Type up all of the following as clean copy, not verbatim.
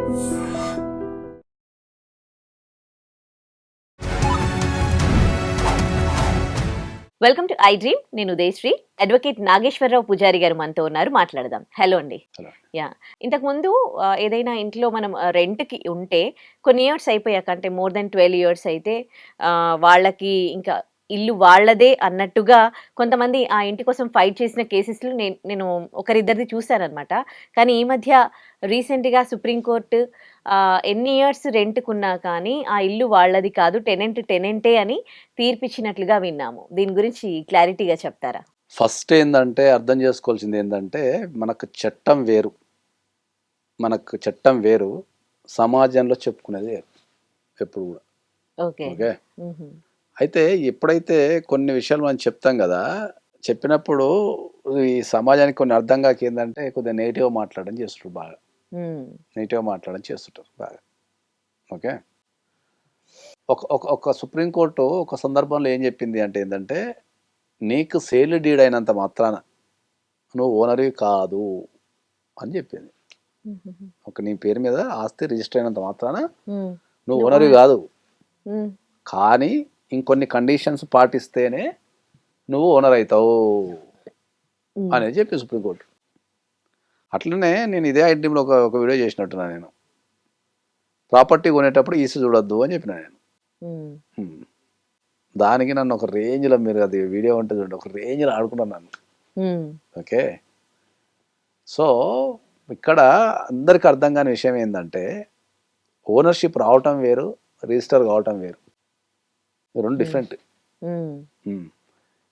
Welcome to I dream. నేను Udayasri. Advocate Nageswararao పూజారి గారు మనతో ఉన్నారు, మాట్లాడదాం. హలో అండి. యా, ఇంతకుముందు ఏదైనా ఇంట్లో మనం రెంట్కి ఉంటే కొన్ని ఇయర్స్ అయిపోయాక, అంటే మోర్ దెన్ 12 ఇయర్స్ అయితే వాళ్ళకి ఇంకా ఇల్లు వాళ్ళదే అన్నట్టుగా కొంతమంది ఆ ఇంటి కోసం ఫైట్ చేసిన కేసెస్లు నేను ఒకరిద్దరిది చూశానమాట. కానీ ఈ మధ్య రీసెంట్గా సుప్రీంకోర్టు ఎన్ని ఇయర్స్ రెంట్కున్నా కానీ ఆ ఇల్లు వాళ్ళది కాదు, టెనెంటే అని తీర్పిచ్చినట్లుగా విన్నాము. దీని గురించి క్లారిటీగా చెప్తారా? ఫస్ట్ ఏంటంటే అర్థం చేసుకోవాల్సింది ఏంటంటే మనకు చట్టం వేరు, సమాజంలో చెప్పుకునేది వేరు ఎప్పుడు కూడా. ఓకే. ఓకే, అయితే ఎప్పుడైతే కొన్ని విషయాలు మనం చెప్తాం కదా, చెప్పినప్పుడు ఈ సమాజానికి కొన్ని అర్థం కాక ఏంటంటే కొద్దిగా నెగిటివ్ మాట్లాడడం చేస్తుంటారు, బాగా నెగిటివ్ మాట్లాడడం చేస్తుంటారు బాగా. ఓకే, ఒక సుప్రీంకోర్టు ఒక సందర్భంలో ఏం చెప్పింది అంటే ఏంటంటే, నీకు సేల్ డీడ్ అయినంత మాత్రాన నువ్వు ఓనర్వి కాదు అని చెప్పింది. ఒక నీ పేరు మీద ఆస్తి రిజిస్టర్ అయినంత మాత్రాన నువ్వు ఓనర్వి కాదు, కానీ ఇంకొన్ని కండిషన్స్ పాటిస్తేనే నువ్వు ఓనర్ అవుతావు అనేది చెప్పి సుప్రీంకోర్టు. అట్లనే నేను ఇదే ఐటెంలో ఒక వీడియో చేసినట్టున్నా, నేను ప్రాపర్టీ కొనేటప్పుడు ఈసీ చూడొద్దు అని చెప్పిన నేను. దానికి నన్ను ఒక రేంజ్లో, మీరు అది వీడియో ఉంటే చూడండి, ఒక రేంజ్లో ఆడుకున్నాను నన్ను. ఓకే, సో ఇక్కడ అందరికి అర్థం కాని విషయం ఏంటంటే, ఓనర్షిప్ రావటం వేరు, రిజిస్టర్ కావటం వేరు, రెండు డిఫరెంట్.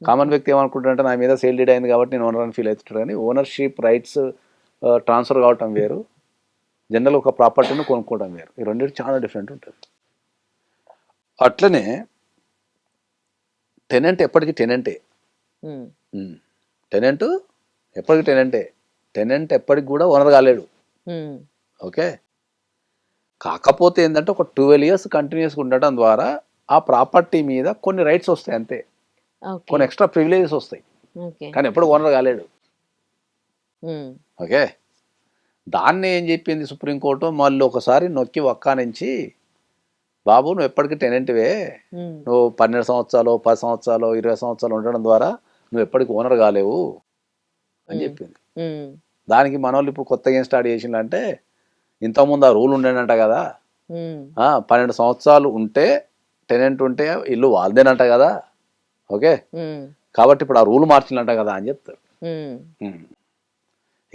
కామన్ వ్యక్తి ఏమనుకుంటారంటే, నా మీద సేల్ డీడ్ అయింది కాబట్టి నేను ఓనర్ అని ఫీల్ అవుతుంటారు, కానీ ఓనర్షిప్ రైట్స్ ట్రాన్స్ఫర్ కావటం వేరు, జనరల్ ఒక ప్రాపర్టీని కొనుక్కోవడం వేరు. ఈ రెండింటి చాలా డిఫరెంట్ ఉంటుంది. అట్లనే టెనెంట్ ఎప్పటికీ టెనెంటే. టెనెంట్ ఎప్పటికీ టెనెంటే. టెనెంట్ ఎప్పటికి కూడా ఓనర్ కాలేడు. ఓకే, కాకపోతే ఏంటంటే ఒక 12 ఇయర్స్ కంటిన్యూస్గా ఉండటం ద్వారా ఆ ప్రాపర్టీ మీద కొన్ని రైట్స్ వస్తాయి అంతే, కొన్ని ఎక్స్ట్రా ప్రివిలేజెస్ వస్తాయి, కానీ ఎప్పుడు ఓనర్ కాలేడు. ఓకే, దాన్ని ఏం చెప్పింది సుప్రీంకోర్టు, మళ్ళీ ఒకసారి నొక్కి ఒక్క నుంచి, బాబు నువ్వు ఎప్పటికీ టెనెంట్వే, నువ్వు 12 సంవత్సరాలు 10 సంవత్సరాలు 20 సంవత్సరాలు ఉండడం ద్వారా నువ్వు ఎప్పటికీ ఓనర్ కాలేవు అని చెప్పింది. దానికి మనోళ్ళు ఇప్పుడు కొత్తగా ఏం స్టార్ట్ చేసిందంటే, ఇంతకుముందు ఆ రూల్ ఉండేనంట కదా, 12 సంవత్సరాలు ఉంటే టెనెంట్ ఉంటే ఇల్లు వాళ్ళదేనంట కదా. ఓకే, కాబట్టి ఇప్పుడు ఆ రూల్ మార్చిందంట కదా అని చెప్తారు.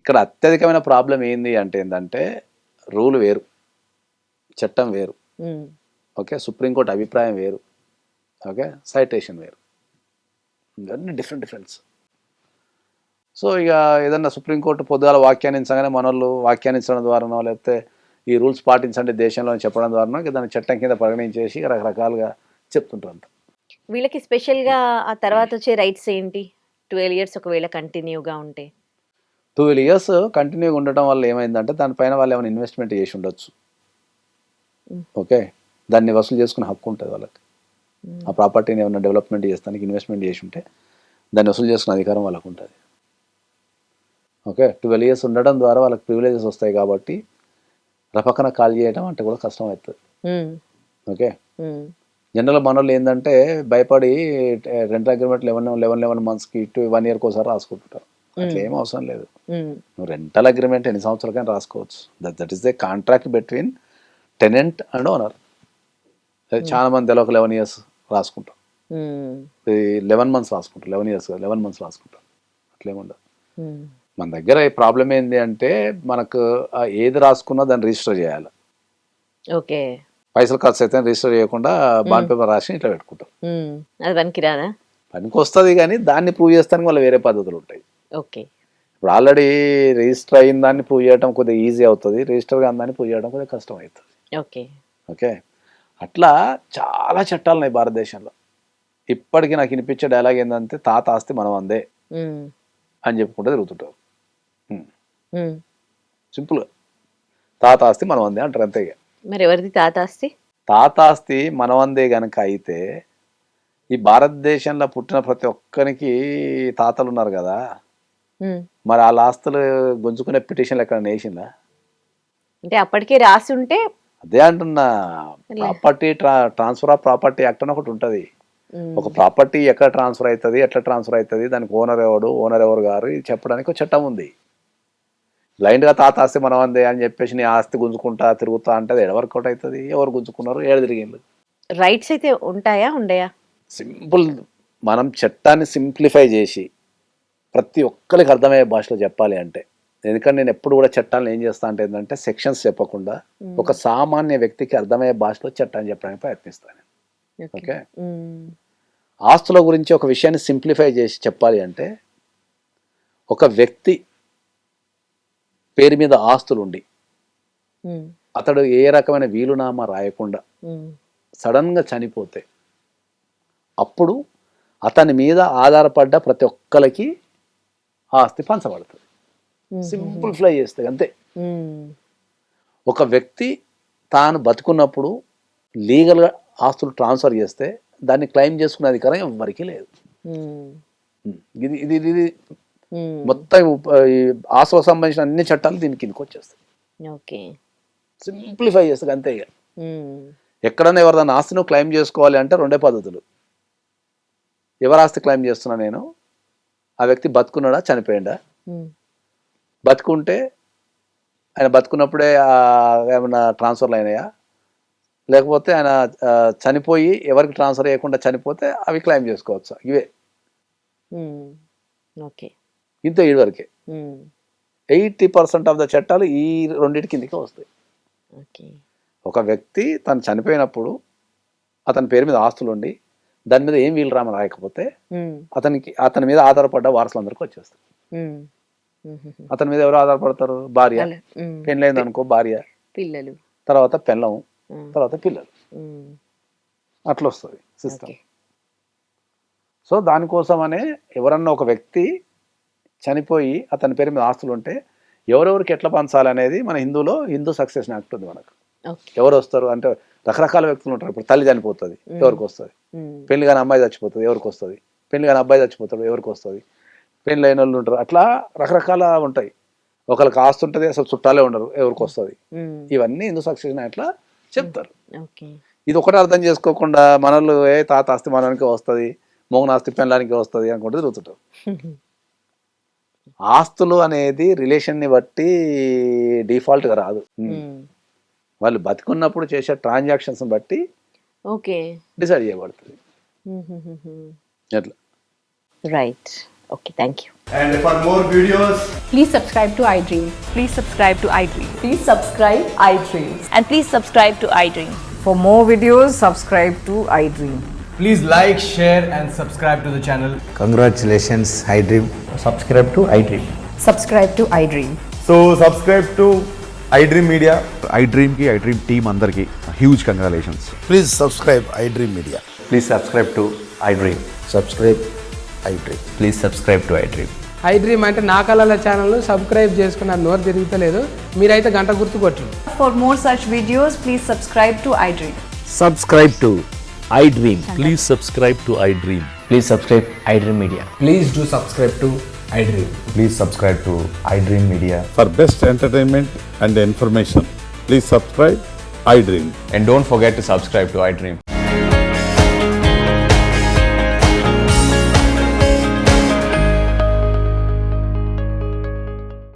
ఇక్కడ అత్యధికమైన ప్రాబ్లం ఏంది అంటే ఏంటంటే, రూల్ వేరు, చట్టం వేరు. ఓకే, సుప్రీంకోర్టు అభిప్రాయం వేరు. ఓకే, సైటేషన్ వేరు, ఇవన్నీ డిఫరెన్స్. సో ఇక ఏదన్నా సుప్రీంకోర్టు పొద్దుగాల వ్యాఖ్యానించగానే మనోళ్ళు వ్యాఖ్యానించడం ద్వారానో, లేకపోతే ఈ రూల్స్ పాటించండి దేశంలో చెప్పడం ద్వారానో దాన్ని చట్టం కింద పరిగణించేసి రకరకాలుగా చెప్తుంటారు అంత. వీళ్ళకి స్పెషల్గా ఆ తర్వాత వచ్చే రైట్స్ ఏంటి? 12 ఇయర్స్ ఒకవేళ కంటిన్యూగా ఉంటే, 12 ఇయర్స్ కంటిన్యూగా ఉండటం వల్ల ఏమైందంటే, దానిపైన వాళ్ళు ఏమైనా ఇన్వెస్ట్మెంట్ చేసి ఉండొచ్చు. ఓకే, దాన్ని వసూలు చేసుకునే హక్కు ఉంటుంది వాళ్ళకి. ఆ ప్రాపర్టీని ఏమైనా డెవలప్మెంట్ చేస్తానికి ఇన్వెస్ట్మెంట్ చేసి ఉంటే దాన్ని వసూలు చేసుకునే అధికారం వాళ్ళకు ఉంటుంది. ఓకే, 12 ఇయర్స్ ఉండడం ద్వారా వాళ్ళకి ప్రివిలేజెస్ వస్తాయి కాబట్టి రపక్కన కాల్ చేయడం అంటే కూడా కష్టం అవుతుంది. ఓకే, జనరల్ మనోళ్ళు ఏంటంటే భయపడి రెంట్ అగ్రిమెంట్ 11 మంత్స్కి 1 ఇయర్కి ఒకసారి రాసుకుంటుంటారు. అట్లా ఏం అవసరం లేదు. నువ్వు రెంటల్ అగ్రిమెంట్ ఎన్ని సంవత్సరాలకైనా రాసుకోవచ్చు. That is the contract between tenant and owner. చాలా మంది తెలవక 11 ఇయర్స్ రాసుకుంటాం, 11 మంత్స్ రాసుకుంటాం, 11 ఇయర్స్ 11 మంత్స్ రాసుకుంటాం. అట్లేముండదు. మన దగ్గర ఈ ప్రాబ్లం ఏంది అంటే, మనకు ఏది రాసుకున్నా దాన్ని రిజిస్టర్ చేయాలి. ఓకే, పైసలు ఖర్చు అయితే రిజిస్టర్ చేయకుండా బాండ్ పేపర్ రాసి ఇట్లా పెట్టుకుంటాం. అది పనికి రాదా? పనికి వస్తుంది, కానీ దాన్ని ప్రూవ్ చేస్తానికి వాళ్ళ వేరే పద్ధతులు ఉంటాయి. ఓకే, ఇప్పుడు ఆల్రెడీ రిజిస్టర్ అయిన దాన్ని ప్రూవ్ చేయడం కొద్దిగా ఈజీ అవుతుంది, రిజిస్టర్ కాని దాన్ని ప్రూవ్ చేయడం కొద్దిగా కష్టం అవుతుంది. ఓకే ఓకే, అట్లా చాలా చట్టాలు ఉన్నాయి భారతదేశంలో. ఇప్పటికీ నాకు వినిపించే డైలాగ్ ఏంటంటే, తాత ఆస్తి మనం అందే అని చెప్పుకుంటే తిరుగుతుంటారు. సింపుల్గా తాత ఆస్తి మనం అందే అంటారు, అంతే. మరి ఎవరిది తాత ఆస్తి? తాత ఆస్తి మనం అందే కనుక అయితే, ఈ భారతదేశంలో పుట్టిన ప్రతి ఒక్కరికి తాతలు ఉన్నారు కదా, మరి వాళ్ళ ఆస్తులు గుంజుకునే పిటిషన్లు ఎక్కడ వేసిందా? అంటే అప్పటికే రాసి ఉంటే అదే అంటున్నా, property transfer of property act అని ఒకటి ఉంటుంది. ఉమ్, ఒక ప్రాపర్టీ ఎక్కడ ట్రాన్స్ఫర్ అవుతుంది, ఎట్లా ట్రాన్స్ఫర్ అవుతుంది, దానికి ఓనర్ ఎవరు గారు, ఇది చెప్పడానికి ఒక చట్టం ఉంది. బ్లైండ్గా తాత ఆస్తి మనం అందే అని చెప్పేసి నీ ఆస్తి గుంజుకుంటా తిరుగుతా అంటే అది వర్కౌట్ అవుతుంది. ఎవరు గుంజుకున్నారు, ఏడు తిరిగింది. రైట్స్ అయితే ఉంటాయా ఉండయా? సింపుల్, మనం చట్టాన్ని సింప్లిఫై చేసి ప్రతి ఒక్కరికి అర్థమయ్యే భాషలో చెప్పాలి అంటే, ఎందుకంటే నేను ఎప్పుడు కూడా చట్టాలను ఏం చేస్తా అంటే ఏంటంటే సెక్షన్స్ చెప్పకుండా ఒక సామాన్య వ్యక్తికి అర్థమయ్యే భాషలో చట్టాన్ని చెప్పడానికి ప్రయత్నిస్తాను. ఓకే, ఉమ్, ఆస్తుల గురించి ఒక విషయాన్ని సింప్లిఫై చేసి చెప్పాలి అంటే, ఒక వ్యక్తి పేరు మీద ఆస్తులు ఉండి ఉమ్, అతడు ఏ రకమైన వీలునామా రాయకుండా ఉమ్, సడన్గా చనిపోతే అప్పుడు అతని మీద ఆధారపడ్డ ప్రతి ఒక్కరికి ఆస్తి పంచబడుతుంది. సింప్లిఫై చేస్తే అంతే. ఉమ్, ఒక వ్యక్తి తాను బతుకున్నప్పుడు లీగల్గా ఆస్తులు ట్రాన్స్ఫర్ చేస్తే దాన్ని క్లెయిమ్ చేసుకునే అధికారం ఎవరికీ లేదు. ఉమ్, ఇది ఇది ఇది ఉమ్, మొత్తం ఈ ఆస్తులకు సంబంధించిన అన్ని చట్టాలు దీని కిందకి వచ్చేస్తాయి. ఓకే, సింప్లిఫై చేస్తుంది అంతే. ఇక ఉమ్, ఎక్కడన్నా ఎవరిదైనా ఆస్తిని క్లెయిమ్ చేసుకోవాలి అంటే రెండే పద్ధతులు. ఎవరి ఆస్తి క్లెయిమ్ చేస్తున్నా నేను, ఆ వ్యక్తి బతుకున్నాడా చనిపోయిందా. ఉమ్, బతుకుంటే ఆయన బతుకున్నప్పుడే ఏమైనా ట్రాన్స్ఫర్లు అయినాయా, లేకపోతే ఆయన చనిపోయి ఎవరికి ట్రాన్స్ఫర్ చేయకుండా చనిపోతే అవి క్లెయిమ్ చేసుకోవచ్చు. ఇవే ఉమ్, ఓకే, ఇంత ఏడు వరకే. ఉమ్, 80% ఆఫ్ ద చట్టాలు ఈ రెండింటి కిందకే వస్తాయి. ఓకే, ఒక వ్యక్తి తను చనిపోయినప్పుడు అతని పేరు మీద ఆస్తులు ఉండి దాని మీద ఏం వీలునామా రాయకపోతే ఉమ్, అతని మీద ఆధారపడ్డ వారసులందరికీ వచ్చేస్తారు. ఉమ్, ఉమ్, అతని మీద ఎవరు ఆధారపడతారు? భార్య, ఉమ్, పెళ్ళైంది అనుకో భార్య, పిల్లలు, తర్వాత పెళ్ళం, ఉమ్, తర్వాత పిల్లలు, ఉమ్, అట్లా వస్తుంది సిస్టమ్. ఓకే, సో దానికోసమనే ఎవరన్నా ఒక వ్యక్తి చనిపోయి అతని పేరు మీద ఆస్తులు ఉంటే ఎవరెవరికి ఎట్లా పంచాలి అనేది మన హిందూ సక్సెషన్ యాక్ట్ ఉంది మనకు. ఓకే, ఎవరు వస్తారు అంటే రకరకాల వ్యక్తులు ఉంటారు. ఇప్పుడు తల్లి చనిపోతుంది, ఎవరికి వస్తుంది? ఉమ్, పెళ్లి కాని అమ్మాయి చచ్చిపోతుంది, ఎవరికి వస్తుంది? పెళ్లి కాని అబ్బాయి చచ్చిపోతాడు, ఎవరికి వస్తుంది? పెళ్ళి అయిన వాళ్ళు ఉంటారు. అట్లా రకరకాల ఉంటాయి. ఒకరికి ఆస్తి ఉంటుంది, అసలు చుట్టాలే ఉండరు, ఎవరికి వస్తుంది? ఉమ్, ఇవన్నీ హిందూ సక్సెషన్ యాక్ట్లా చెప్తారు. ఓకే, ఇది ఒకటి అర్థం చేసుకోకుండా మనల్ని తాత ఆస్తి మనకి వస్తుంది, మోగన ఆస్తి పెళ్ళానికి వస్తుంది అనుకుంటే తిరుగుతుంటారు. ఆస్తులు అనేది రిలేషన్ని బట్టి డిఫాల్ట్గా రాదు. ఉమ్, వాళ్ళు బతికున్నప్పుడు చేసే ట్రాన్సాక్షన్స్ బట్టి ఓకే, డిసైడ్ చేయబడుతుంది. ఎట్లా? Right, okay, thank you. And for more videos, Please subscribe to iDream. Please subscribe to iDream. Please subscribe iDream. And please subscribe to iDream. For more videos, subscribe to iDream. please like, share, and subscribe to the channel. Congratulations, iDream. Subscribe to iDream. Subscribe to iDream. So subscribe to iDream Media. iDream की iDream team अंदर की huge congratulations. Please subscribe iDream Media. Please subscribe to iDream. Subscribe iDream. Please subscribe to iDream. iDream అంటే నా కళల channel subscribe చేసుకున్న నోరు తిరుగుతలేదు, మీరైతే గంట గుర్తు కొట్టండి. For more such videos, please subscribe to iDream. Subscribe to iDream. Please subscribe to iDream. Please subscribe iDream Media. Please do subscribe to iDream. Please subscribe to iDream Media. For best entertainment and information, please subscribe iDream. And don't forget to subscribe to iDream.